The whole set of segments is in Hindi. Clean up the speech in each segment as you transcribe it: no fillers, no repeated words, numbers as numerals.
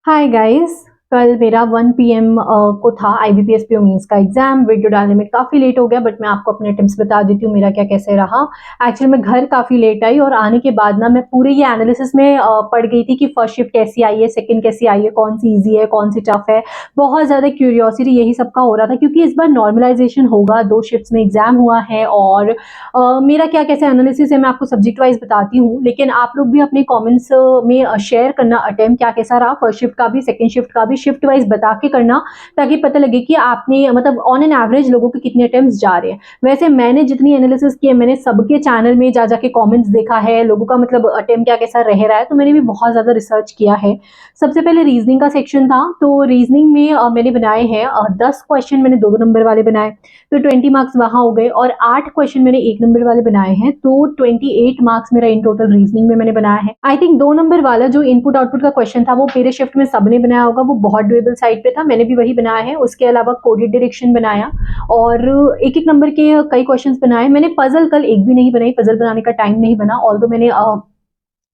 Hi guys. कल मेरा 1 पीएम को था आईबीपीएस पीओ मेंस का एग्जाम। वीडियो डालने में काफ़ी लेट हो गया, बट मैं आपको अपने टिप्स बता देती हूँ मेरा क्या कैसे रहा। एक्चुअली मैं घर काफ़ी लेट आई और आने के बाद ना मैं पूरे ये एनालिसिस में पड़ गई थी कि फर्स्ट शिफ्ट कैसी आई है, सेकंड कैसी आई है, कौन सी ईजी है, कौन सी टफ है। बहुत ज़्यादा क्यूरियोसिटी यही सबका हो रहा था, क्योंकि इस बार नॉर्मलाइजेशन होगा, 2 शिफ्ट्स में एग्जाम हुआ है और मेरा क्या कैसे एनालिसिस है मैं आपको सब्जेक्ट वाइज बताती हूँ। लेकिन आप लोग भी अपने कमेंट्स में शेयर करना अटेम्प्ट क्या कैसा रहा, फर्स्ट शिफ्ट का भी सेकंड शिफ्ट का भी, शिफ्ट वाइज बता के करना, ताकि पता लगे कि आपने मतलब ऑन एन एवरेज लोगों के कितने अटेम्प्ट्स जा रहे हैं। वैसे मैंने जितनी एनालिसिस की है, मैंने सबके चैनल में जा जाके कमेंट्स देखा है, लोगों का मतलब अटेम्प्ट क्या कैसा रह रहा है, तो मैंने भी बहुत ज़्यादा रिसर्च किया है। सबसे पहले रीजनिंग का सेक्शन था, तो रीजनिंग में मैंने बनाए हैं 10 क्वेश्चन मैंने 2-2 नंबर वाले बनाए, तो 20 मार्क्स वहाँ हो गए। और 8 क्वेश्चन मैंने 1 नंबर वाले बनाए हैं, तो 28 मार्क्स मेरा इन टोटल रीजनिंग में मैंने बनाया है। आई थिंक 2 नंबर वाला जो इनपुट आउटपुट का क्वेश्चन था वो मेरे शिफ्ट में सबने बनाया होगा, वो बहुत डुएबल साइड पे था, मैंने भी वही बनाया है। उसके अलावा कोडेड डायरेक्शन बनाया और एक एक नंबर के कई क्वेश्चंस बनाए। मैंने पजल कल एक भी नहीं बनाई, पजल बनाने का टाइम नहीं बना, ऑल्दो मैंने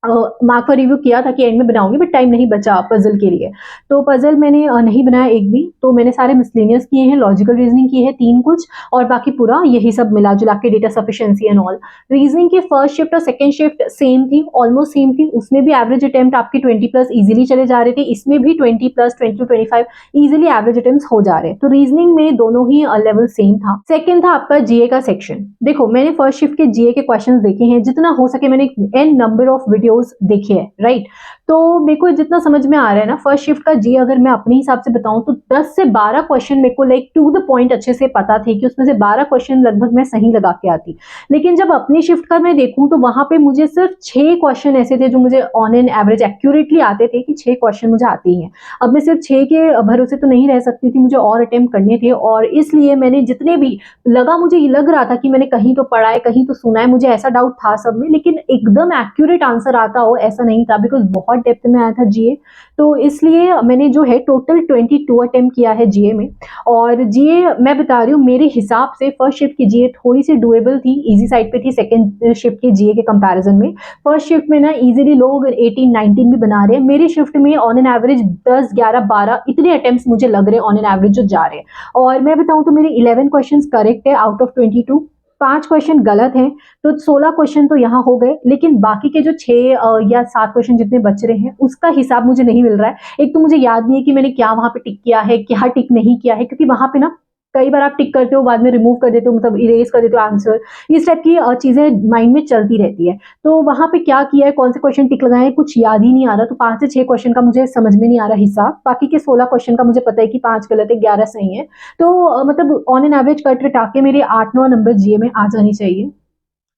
मार्क फॉर रिव्यू किया था कि एंड में बनाऊंगी, बट टाइम नहीं बचा पजल के लिए, तो पजल मैंने नहीं बनाया एक भी। तो मैंने सारे मिसलेनियस किए हैं, लॉजिकल रीजनिंग की है 3 कुछ, और बाकी पूरा यही सब मिला जुला के data sufficiency and all. Reasoning की फर्स्ट शिफ्ट और सेकंड शिफ्ट सेम थी, ऑलमोस्ट सेम थी। उसमें भी एवरेज अटेम्प्ट आपके 20 प्लस इजीली चले जा रहे थे, इसमें भी 20 plus 20 to 25 easily average attempt हो जा रहे हैं। तो रीजनिंग में दोनों ही लेवल सेम था। सेकंड था आपका जीए का सेक्शन। देखो मैंने फर्स्ट शिफ्ट के जीए के क्वेश्चन देखे हैं, जितना हो सके मैंने एन नंबर ऑफ वीडियोस देखे हैं, राइट। तो मेरे को जितना समझ में आ रहा है ना, फर्स्ट शिफ्ट का जी अगर मैं अपने हिसाब से बताऊं तो 10 से 12 क्वेश्चन मेरे को लाइक टू द पॉइंट अच्छे से पता थे, कि उसमें से 12 क्वेश्चन लगभग मैं सही लगा के आती। लेकिन जब अपनी शिफ्ट का मैं देखूं तो वहां पे मुझे सिर्फ 6 क्वेश्चन ऐसे थे जो मुझे ऑन एन एवरेज एक्यूरेटली आते थे, कि 6 क्वेश्चन मुझे आते ही हैं। अब मैं सिर्फ 6 के भरोसे तो नहीं रह सकती थी, मुझे और अटेम्प्ट करने थे, और इसलिए मैंने जितने भी मुझे ये लग रहा था कि मैंने कहीं तो पढ़ा है, कहीं तो सुना है, मुझे ऐसा डाउट था सब में, लेकिन एकदम एक्यूरेट आंसर आता हो ऐसा नहीं था, बिकॉज बहुत डेप्थ में आया था जीए। तो इसलिए मैंने जो है टोटल 22 अटेम्प्ट किया है जीए में। और जीए मैं बता रही हूँ, मेरे हिसाब से फर्स्ट शिफ्ट की जीए थोड़ी सी डुएबल थी, इजी साइड पे थी सेकंड शिफ्ट के जीए के कंपैरिजन में। फर्स्ट शिफ्ट में ना इजीली लोग 18-19 भी बना रहे हैं, मेरी शिफ्ट में ऑन एन एवरेज 10-11-12 इतने अटेम्प्ट मुझे लग रहे हैं ऑन एन एवरेज जो जा रहे हैं। और मैं बताऊं तो मेरे 11 क्वेश्चंस करेक्ट है आउट ऑफ 22, 5 क्वेश्चन गलत हैं, तो 16 क्वेश्चन तो यहाँ हो गए। लेकिन बाकी के जो 6 या 7 क्वेश्चन जितने बच रहे हैं उसका हिसाब मुझे नहीं मिल रहा है। एक तो मुझे याद नहीं है कि मैंने क्या वहां पे टिक किया है, क्या टिक नहीं किया है, क्योंकि वहां पे ना कई बार आप टिक करते हो बाद में रिमूव कर देते हो, मतलब इरेज कर देते हो आंसर, इस टाइप की चीजें माइंड में चलती रहती है। तो वहां पे क्या किया है, कौन से क्वेश्चन टिक लगाए हैं, कुछ याद ही नहीं आ रहा। तो 5 से 6 क्वेश्चन का मुझे समझ में नहीं आ रहा हिसाब, बाकी के 16 क्वेश्चन का मुझे पता है कि 5 गलत है 11 सही है। तो मतलब ऑन एन एवरेज कट रटा के मेरे 8-9 नंबर जीए में आ जानी चाहिए।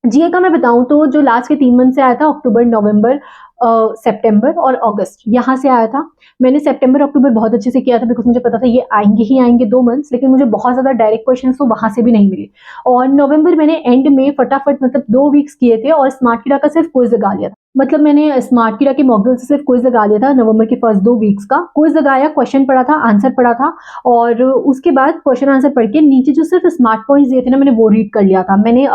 जीए का मैं बताऊं तो जो लास्ट के 3 मंथ से आया था, अक्टूबर, नवंबर, सितंबर और अगस्त, यहाँ से आया था। मैंने सितंबर अक्टूबर बहुत अच्छे से किया था, बिकॉज मुझे पता था ये आएंगे ही आएंगे 2 मंथ्स, लेकिन मुझे बहुत ज्यादा डायरेक्ट क्वेश्चन तो वहां से भी नहीं मिले। और नवंबर मैंने एंड में फटाफट मतलब 2 वीक्स किए थे, और स्मार्ट किडा का सिर्फ क्विज लगा लिया था। मतलब मैंने स्मार्ट किडा के मॉडल से सिर्फ क्विज लगा लिया था, नवंबर के फर्स्ट 2 वीक्स का क्विज लगाया, क्वेश्चन पढ़ा था, आंसर पढ़ा था, और उसके बाद क्वेश्चन आंसर पढ़ के नीचे जो सिर्फ स्मार्ट पॉइंट्स दिए थे ना, मैंने वो रीड कर लिया था। मैंने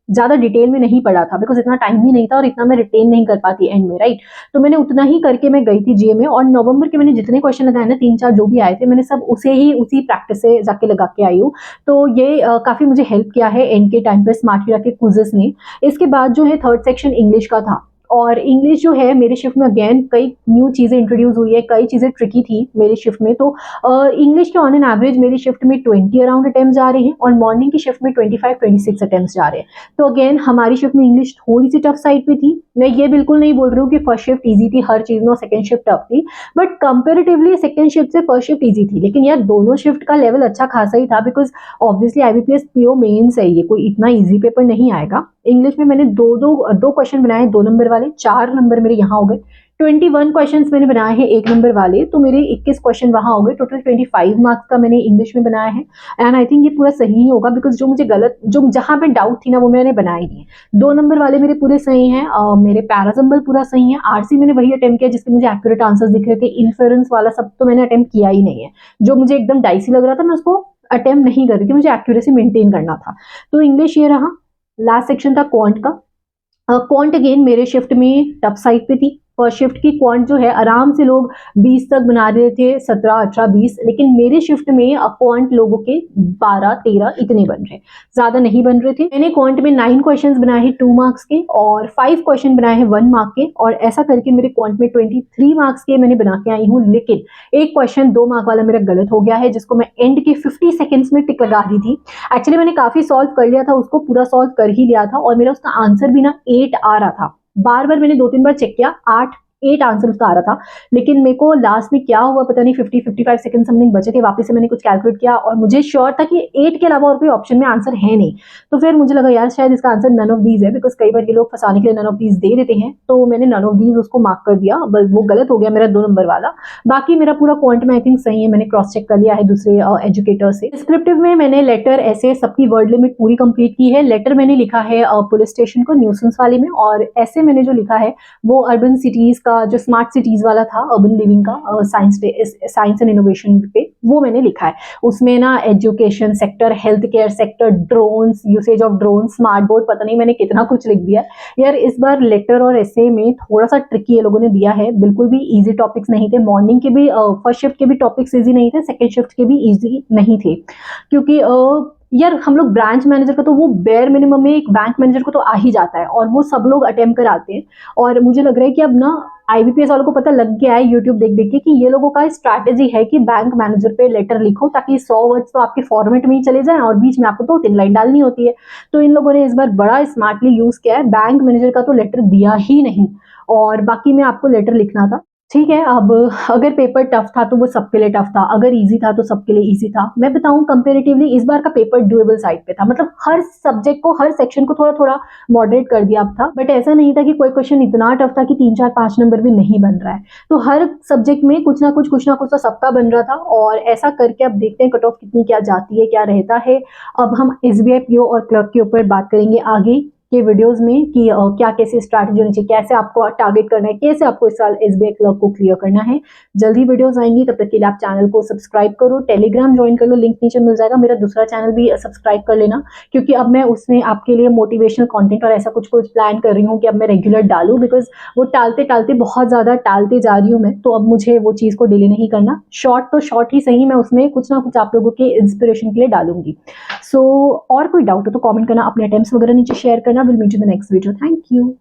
ज्यादा डिटेल में नहीं पढ़ा था, बिकॉज इतना टाइम ही नहीं था और इतना मैं रिटेन नहीं कर पाती एंड में, राइट। तो मैंने उतना ही करके मैं गई थी जीए में, और नवंबर के मैंने जितने क्वेश्चन लगाए ना, 3-4 जो भी आए थे, मैंने सब उसी प्रैक्टिस से जाके लगा के आई हूँ। तो ये काफी मुझे हेल्प किया है एंड के टाइम पे स्मार्ट किडा के क्विजेस ने। इसके बाद जो है थर्ड सेक्शन इंग्लिश का था, और इंग्लिश जो है मेरे शिफ्ट में अगेन कई न्यू चीजें इंट्रोड्यूस हुई है, कई चीजें ट्रिकी थी मेरी शिफ्ट में। तो इंग्लिश के ऑन एन एवरेज मेरी शिफ्ट में 20 अराउंड अटेम्प्ट जा रहे हैं, और मॉर्निंग की शिफ्ट में 25-26 अटेम्प्ट जा रहे हैं। तो अगेन हमारी शिफ्ट में इंग्लिश थोड़ी सी टफ साइड पे थी। मैं ये बिल्कुल नहीं बोल रही हूँ कि फर्स्ट शिफ्ट ईजी थी हर चीज में और सेकंड शिफ्ट टफ थी, बट कंपेरेटिवली सेकंड शिफ्ट से फर्स्ट शिफ्ट ईजी थी। लेकिन यार दोनों शिफ्ट का लेवल अच्छा खासा ही था, because obviously IBPS PO mains है, ये कोई इतना ईजी पेपर नहीं आएगा। इंग्लिश में मैंने दो क्वेश्चन बनाए 2 नंबर वाले, 4 नंबर मेरे यहाँ हो गए। 21 क्वेश्चन मैंने बनाए हैं 1 नंबर वाले, तो मेरे 21 क्वेश्चन वहां हो गए। टोटल 25 मार्क्स का मैंने इंग्लिश में बनाया है, एंड आई थिंक ये पूरा सही ही होगा, बिकॉज जो मुझे गलत, जो जहां पे डाउट थी ना, वो मैंने बनाए नहीं है। 2 नंबर वाले मेरे पूरे सही हैं, मेरे पैराजम्बल पूरा सही है। आरसी मैंने वही अटेम्प्ट किया जिसके मुझे एक्यूरेट आंसर्स दिख रहे थे, इन्फ्रेंस वाला सब तो मैंने अटेम्प्ट किया ही नहीं है। जो मुझे एकदम डाइसी लग रहा था मैं उसको अटेम्प्ट नहीं कर रही थी, मुझे एक्यूरेसी मेंटेन करना था। तो इंग्लिश ये रहा। लास्ट सेक्शन था क्वांट का। क्वांट अगेन मेरे शिफ्ट में टफ साइड पे थी, फर्स्ट शिफ्ट की क्वांट जो है आराम से लोग 20 तक बना रहे थे, 17, 18, 20, लेकिन मेरे शिफ्ट में क्वांट लोगों के 12, 13 इतने बन रहे, ज्यादा नहीं बन रहे थे। मैंने क्वांट में 9 क्वेश्चंस बनाए हैं 2 मार्क्स के और 5 क्वेश्चन बनाए हैं 1 मार्क के, और ऐसा करके मेरे क्वांट में 23 मार्क्स के मैंने बना के आई हूँ। लेकिन एक क्वेश्चन 2 मार्क वाला मेरा गलत हो गया है, जिसको मैं एंड के 50 सेकेंड्स में टिक लगा रही थी। एक्चुअली मैंने काफी सॉल्व कर लिया था, उसको पूरा सॉल्व कर ही लिया था, और मेरा उसका आंसर भी ना 8 आ रहा था। बार बार मैंने 2-3 बार चेक किया, 8 आंसर उसका आ रहा था। लेकिन मेरे को लास्ट में क्या हुआ पता नहीं, 50-55 सेकंड समथिंग बचे थे। वापस से मैंने कुछ कैलकुलेट किया और मुझे श्योर था कि 8 के अलावा और कोई ऑप्शन में आंसर है नहीं। तो फिर मुझे लगा यार शायद इसका आंसर नन ऑफ दीज है, बिकॉज कई बार ये लोग फंसाने के लिए नन ऑफ दीज दे देते हैं। तो मैंने नन ऑफ दीज उसको मार्क कर दिया, बस वो गलत हो गया मेरा 2 नंबर वाला। बाकी मेरा पूरा क्वांट में आई थिंक सही है, मैंने क्रॉस चेक कर लिया है दूसरे एजुकेटर से। डिस्क्रिप्टिव में मैंने लेटर ऐसे सबकी वर्ड लिमिट पूरी कंप्लीट की है। लेटर मैंने लिखा है पुलिस स्टेशन को, न्यूसेंस वाले में, और ऐसे मैंने जो लिखा है वो अर्बन सिटीज का, जो स्मार्ट सिटीज वाला था, अर्बन लिविंग का, साइंस एंड इनोवेशन पे, वो मैंने लिखा है। उसमें ना education sector, health care sector, drones, usage of drone, smart board, पता नहीं मैंने कितना कुछ लिख दिया यार। इस बार लेटर और एसे में थोड़ा सा ट्रिकी ये लोगों ने दिया है, बिल्कुल भी इजी टॉपिक्स नहीं थे। मॉर्निंग के भी फर्स्ट शिफ्ट के भी टॉपिक्स इजी नहीं थे, सेकेंड शिफ्ट के भी इजी नहीं थे, क्योंकि यार हम लोग ब्रांच मैनेजर का तो वो बेयर मिनिमम में एक बैंक मैनेजर को तो आ ही जाता है, और वो सब लोग अटेम्प्ट कराते हैं। और मुझे लग रहा है कि अब ना आईबीपीएस वालों को पता लग गया है यूट्यूब देख देख के कि ये लोगों का स्ट्रैटेजी है कि बैंक मैनेजर पे लेटर लिखो ताकि 100 वर्ड्स तो आपके फॉर्मेट में ही चले जाएं और बीच में आपको 2-3 लाइन डालनी होती है। तो इन लोगों ने इस बार बड़ा स्मार्टली यूज किया है, बैंक मैनेजर का तो लेटर दिया ही नहीं, और बाकी में आपको लेटर लिखना था। ठीक है, अब अगर पेपर टफ था तो वो सबके लिए टफ था, अगर इजी था तो सबके लिए इजी था। मैं बताऊं कंपैरेटिवली इस बार का पेपर डुएबल साइड पे था, मतलब हर सब्जेक्ट को, हर सेक्शन को थोड़ा थोड़ा मॉडरेट कर दिया था। बट ऐसा नहीं था कि कोई क्वेश्चन इतना टफ था कि 3-4-5 नंबर भी नहीं बन रहा है। तो हर सब्जेक्ट में कुछ ना कुछ तो सबका बन रहा था, और ऐसा करके अब देखते हैं कट ऑफ कितनी क्या जाती है, क्या रहता है। अब हम एसबीआई पीओ और क्लर्क के ऊपर बात करेंगे आगे के वीडियोस में कि क्या कैसे स्ट्रैटेजी होनी चाहिए, कैसे आपको टारगेट करना है, कैसे आपको इस साल एसबीआई क्लर्क को क्लियर करना है। जल्दी वीडियोस आएंगी, तब तक के लिए आप चैनल को सब्सक्राइब करो, टेलीग्राम ज्वाइन कर लो, लिंक नीचे मिल जाएगा। मेरा दूसरा चैनल भी सब्सक्राइब कर लेना, क्योंकि अब मैं उसमें आपके लिए मोटिवेशनल कंटेंट और ऐसा कुछ प्लान कर रही हूँ कि अब मैं रेगुलर डालूं, बिकॉज वो टालते टालते बहुत ज्यादा टालते जा रही हूँ मैं, तो अब मुझे वो चीज को डिले नहीं करना। शॉर्ट तो शॉर्ट ही सही, मैं उसमें कुछ ना कुछ आप लोगों के इंस्पिरेशन के लिए डालूंगी। सो और कोई डाउट हो तो कमेंट करना, अपने अटेम्प्ट्स वगैरह नीचे शेयर करना। Will meet you the next video. Thank you.